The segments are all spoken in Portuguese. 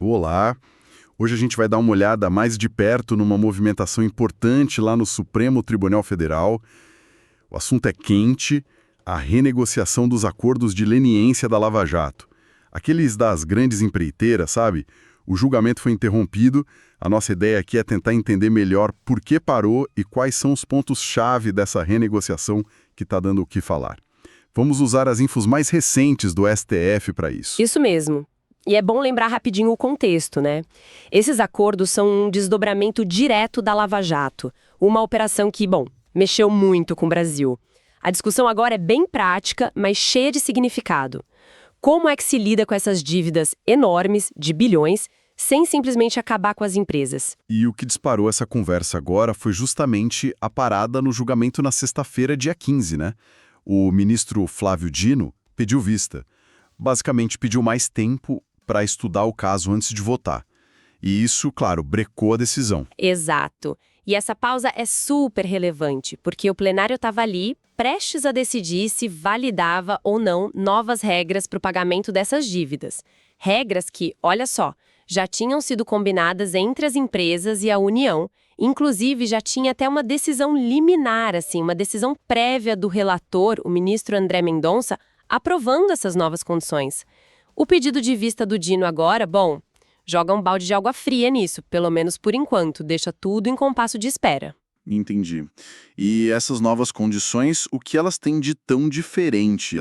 Olá! Hoje a gente vai dar uma olhada mais de perto numa movimentação importante lá no Supremo Tribunal Federal. O assunto é quente, a renegociação dos acordos de leniência da Lava Jato. Aqueles das grandes empreiteiras, sabe? O julgamento foi interrompido. A nossa ideia aqui é tentar entender melhor por que parou e quais são os pontos-chave dessa renegociação que está dando o que falar. Vamos usar as infos mais recentes do STF para isso. Isso mesmo. E é bom lembrar rapidinho o contexto, né? Esses acordos são um desdobramento direto da Lava Jato, uma operação que, mexeu muito com o Brasil. A discussão agora é bem prática, mas cheia de significado. Como é que se lida com essas dívidas enormes, de bilhões, sem simplesmente acabar com as empresas? E o que disparou essa conversa agora foi justamente a parada no julgamento na sexta-feira, dia 15, né? O ministro Flávio Dino pediu vista. Basicamente, pediu mais tempo para estudar o caso antes de votar. E isso, claro, brecou a decisão. Exato. E essa pausa é super relevante, porque o plenário estava ali, prestes a decidir se validava ou não novas regras para o pagamento dessas dívidas. Regras que, olha só, já tinham sido combinadas entre as empresas e a União, inclusive já tinha até uma decisão liminar, uma decisão prévia do relator, o ministro André Mendonça, aprovando essas novas condições. O pedido de vista do Dino agora, joga um balde de água fria nisso, pelo menos por enquanto, deixa tudo em compasso de espera. Entendi. E essas novas condições, o que elas têm de tão diferente,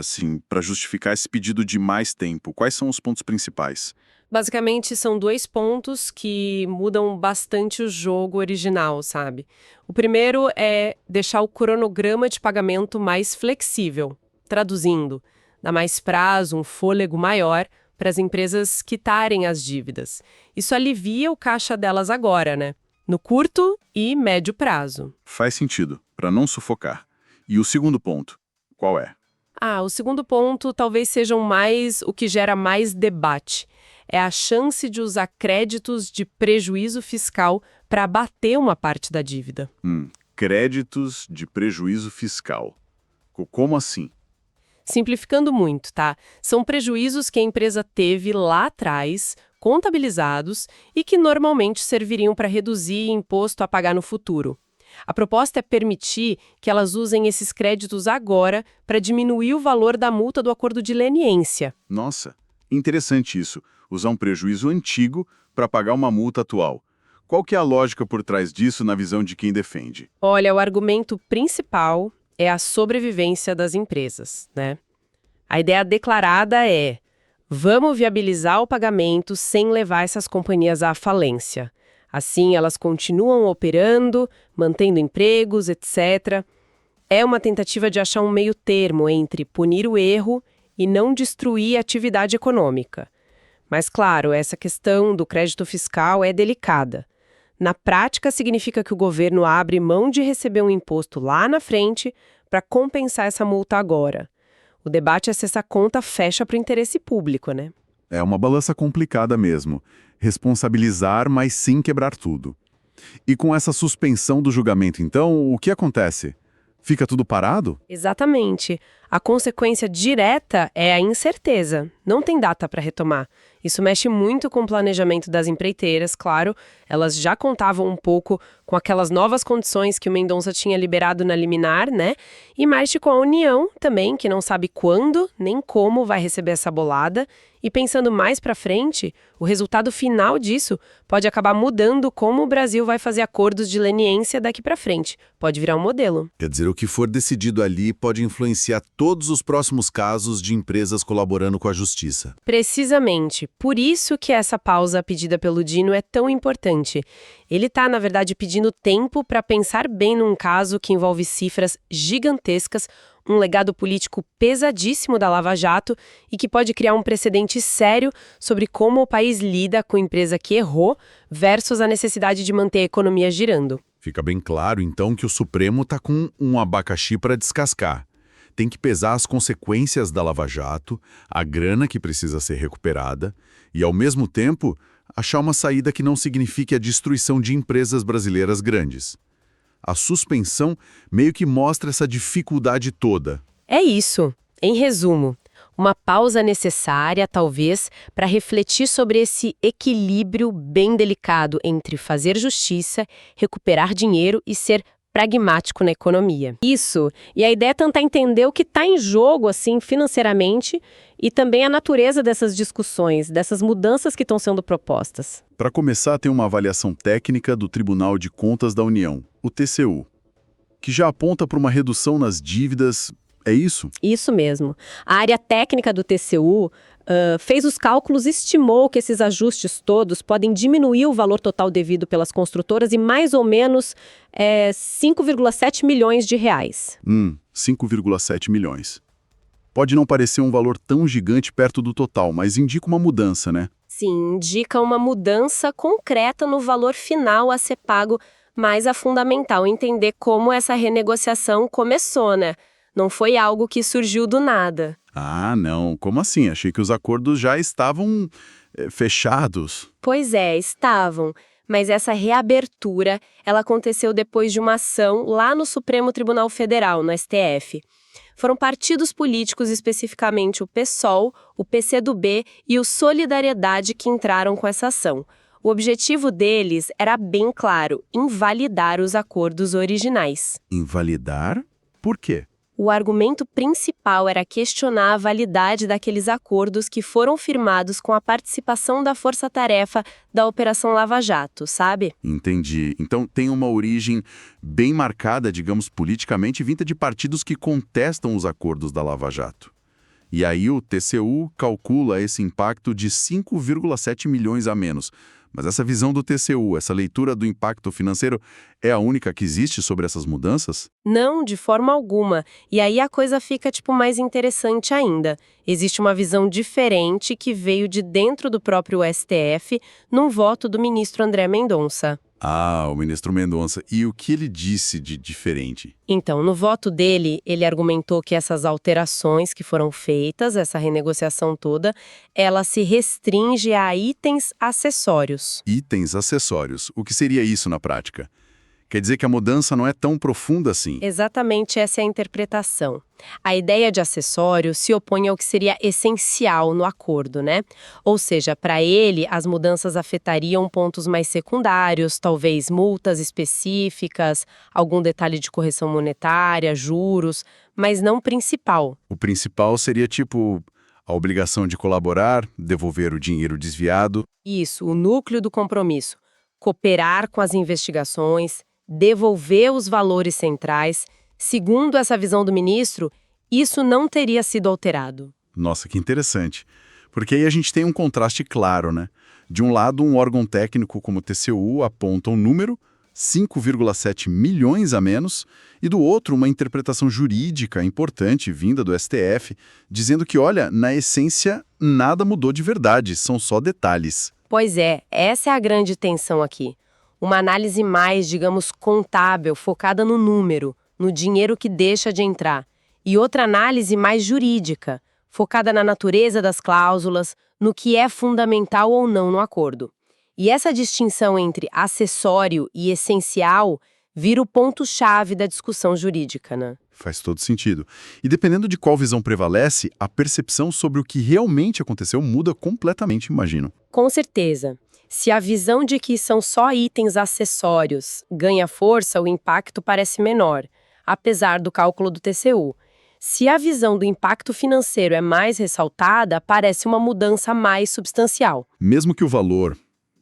para justificar esse pedido de mais tempo? Quais são os pontos principais? Basicamente, são dois pontos que mudam bastante o jogo original, sabe? O primeiro é deixar o cronograma de pagamento mais flexível. Traduzindo, dá mais prazo, um fôlego maior para as empresas quitarem as dívidas. Isso alivia o caixa delas agora, né? No curto e médio prazo. Faz sentido, para não sufocar. E o segundo ponto, qual é? O segundo ponto talvez seja o que gera mais debate. É a chance de usar créditos de prejuízo fiscal para abater uma parte da dívida. Créditos de prejuízo fiscal. Como assim? Simplificando muito, tá? São prejuízos que a empresa teve lá atrás, contabilizados e que normalmente serviriam para reduzir imposto a pagar no futuro. A proposta é permitir que elas usem esses créditos agora para diminuir o valor da multa do acordo de leniência. Nossa, interessante isso. Usar um prejuízo antigo para pagar uma multa atual. Qual que é a lógica por trás disso na visão de quem defende? Olha, o argumento principal é a sobrevivência das empresas, né? A ideia declarada é: vamos viabilizar o pagamento sem levar essas companhias à falência. Assim, elas continuam operando, mantendo empregos, etc. É uma tentativa de achar um meio termo entre punir o erro e não destruir a atividade econômica. Mas, claro, essa questão do crédito fiscal é delicada. Na prática, significa que o governo abre mão de receber um imposto lá na frente para compensar essa multa agora. O debate é se essa conta fecha para o interesse público, né? É uma balança complicada mesmo. Responsabilizar, mas sem quebrar tudo. E com essa suspensão do julgamento, então, o que acontece? Fica tudo parado? Exatamente. A consequência direta é a incerteza. Não tem data para retomar. Isso mexe muito com o planejamento das empreiteiras, claro. Elas já contavam um pouco com aquelas novas condições que o Mendonça tinha liberado na liminar, né? E mexe com a União também, que não sabe quando nem como vai receber essa bolada. E pensando mais para frente, o resultado final disso pode acabar mudando como o Brasil vai fazer acordos de leniência daqui para frente. Pode virar um modelo. Quer dizer, o que for decidido ali pode influenciar todos os próximos casos de empresas colaborando com a justiça. Precisamente. Por isso que essa pausa pedida pelo Dino é tão importante. Ele está, na verdade, pedindo tempo para pensar bem num caso que envolve cifras gigantescas, um legado político pesadíssimo da Lava Jato e que pode criar um precedente sério sobre como o país lida com a empresa que errou versus a necessidade de manter a economia girando. Fica bem claro, então, que o Supremo está com um abacaxi para descascar. Tem que pesar as consequências da Lava Jato, a grana que precisa ser recuperada e, ao mesmo tempo, achar uma saída que não signifique a destruição de empresas brasileiras grandes. A suspensão meio que mostra essa dificuldade toda. É isso. Em resumo, Uma pausa necessária, talvez, para refletir sobre esse equilíbrio bem delicado entre fazer justiça, recuperar dinheiro e ser pragmático na economia. Isso, e a ideia é tentar entender o que está em jogo, assim, financeiramente, e também a natureza dessas discussões, dessas mudanças que estão sendo propostas. Para começar, tem uma avaliação técnica do Tribunal de Contas da União, o TCU, que já aponta para uma redução nas dívidas. É isso? Isso mesmo. A área técnica do TCU fez os cálculos e estimou que esses ajustes todos podem diminuir o valor total devido pelas construtoras em mais ou menos 5,7 milhões de reais. 5,7 milhões. Pode não parecer um valor tão gigante perto do total, mas indica uma mudança, né? Sim, indica uma mudança concreta no valor final a ser pago, mas é fundamental entender como essa renegociação começou, né? Não foi algo que surgiu do nada. Ah, não. Como assim? Achei que os acordos já estavam fechados. Pois é, estavam. Mas essa reabertura, ela aconteceu depois de uma ação lá no Supremo Tribunal Federal, no STF. Foram partidos políticos, especificamente o PSOL, o PCdoB e o Solidariedade, que entraram com essa ação. O objetivo deles era bem claro: invalidar os acordos originais. Invalidar? Por quê? O argumento principal era questionar a validade daqueles acordos que foram firmados com a participação da Força-Tarefa da Operação Lava Jato, sabe? Entendi. Então tem uma origem bem marcada, digamos, politicamente, vinda de partidos que contestam os acordos da Lava Jato. E aí o TCU calcula esse impacto de 5,7 milhões a menos. Mas essa visão do TCU, essa leitura do impacto financeiro, é a única que existe sobre essas mudanças? Não, de forma alguma. E aí a coisa fica, mais interessante ainda. Existe uma visão diferente que veio de dentro do próprio STF, num voto do ministro André Mendonça. Ah, o ministro Mendonça. E o que ele disse de diferente? Então, no voto dele, ele argumentou que essas alterações que foram feitas, essa renegociação toda, ela se restringe a itens acessórios. Itens acessórios. O que seria isso na prática? Quer dizer que a mudança não é tão profunda assim? Exatamente essa é a interpretação. A ideia de acessório se opõe ao que seria essencial no acordo, né? Ou seja, para ele, as mudanças afetariam pontos mais secundários, talvez multas específicas, algum detalhe de correção monetária, juros, mas não principal. O principal seria tipo a obrigação de colaborar, devolver o dinheiro desviado. Isso, o núcleo do compromisso. Cooperar com as investigações, devolver os valores centrais. Segundo essa visão do ministro, isso não teria sido alterado. Nossa, que interessante. Porque aí a gente tem um contraste claro, né? De um lado, um órgão técnico como o TCU aponta um número, 5,7 milhões a menos, e do outro, uma interpretação jurídica importante vinda do STF, dizendo que, olha, na essência, nada mudou de verdade, são só detalhes. Pois é, essa é a grande tensão aqui. Uma análise mais, digamos, contábil, focada no número, no dinheiro que deixa de entrar. E outra análise mais jurídica, focada na natureza das cláusulas, no que é fundamental ou não no acordo. E essa distinção entre acessório e essencial vira o ponto-chave da discussão jurídica, né? Faz todo sentido. E dependendo de qual visão prevalece, a percepção sobre o que realmente aconteceu muda completamente, imagino. Com certeza. Se a visão de que são só itens acessórios ganha força, o impacto parece menor, apesar do cálculo do TCU. Se a visão do impacto financeiro é mais ressaltada, parece uma mudança mais substancial. Mesmo que o valor,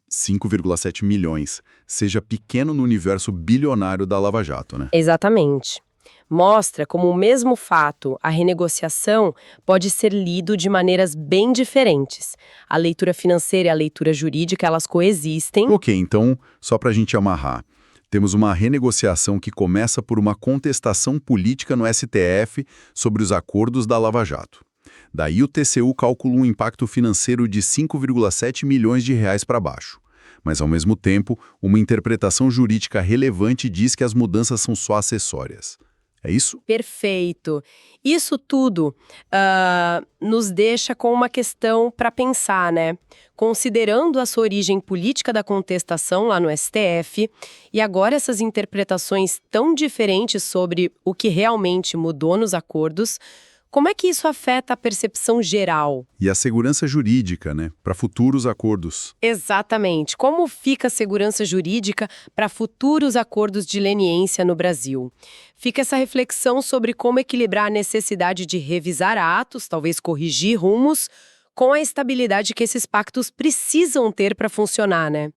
5,7 milhões, seja pequeno no universo bilionário da Lava Jato, né? Exatamente. Mostra como o mesmo fato, a renegociação, pode ser lido de maneiras bem diferentes. A leitura financeira e a leitura jurídica, elas coexistem. Ok, então, só para a gente amarrar. Temos uma renegociação que começa por uma contestação política no STF sobre os acordos da Lava Jato. Daí o TCU calcula um impacto financeiro de 5,7 milhões de reais para baixo. Mas, ao mesmo tempo, uma interpretação jurídica relevante diz que as mudanças são só acessórias. É isso? Perfeito. Isso tudo nos deixa com uma questão para pensar, né? Considerando a sua origem política da contestação lá no STF, e agora essas interpretações tão diferentes sobre o que realmente mudou nos acordos, como é que isso afeta a percepção geral? E a segurança jurídica, né, para futuros acordos. Exatamente. Como fica a segurança jurídica para futuros acordos de leniência no Brasil? Fica essa reflexão sobre como equilibrar a necessidade de revisar atos, talvez corrigir rumos, com a estabilidade que esses pactos precisam ter para funcionar, né?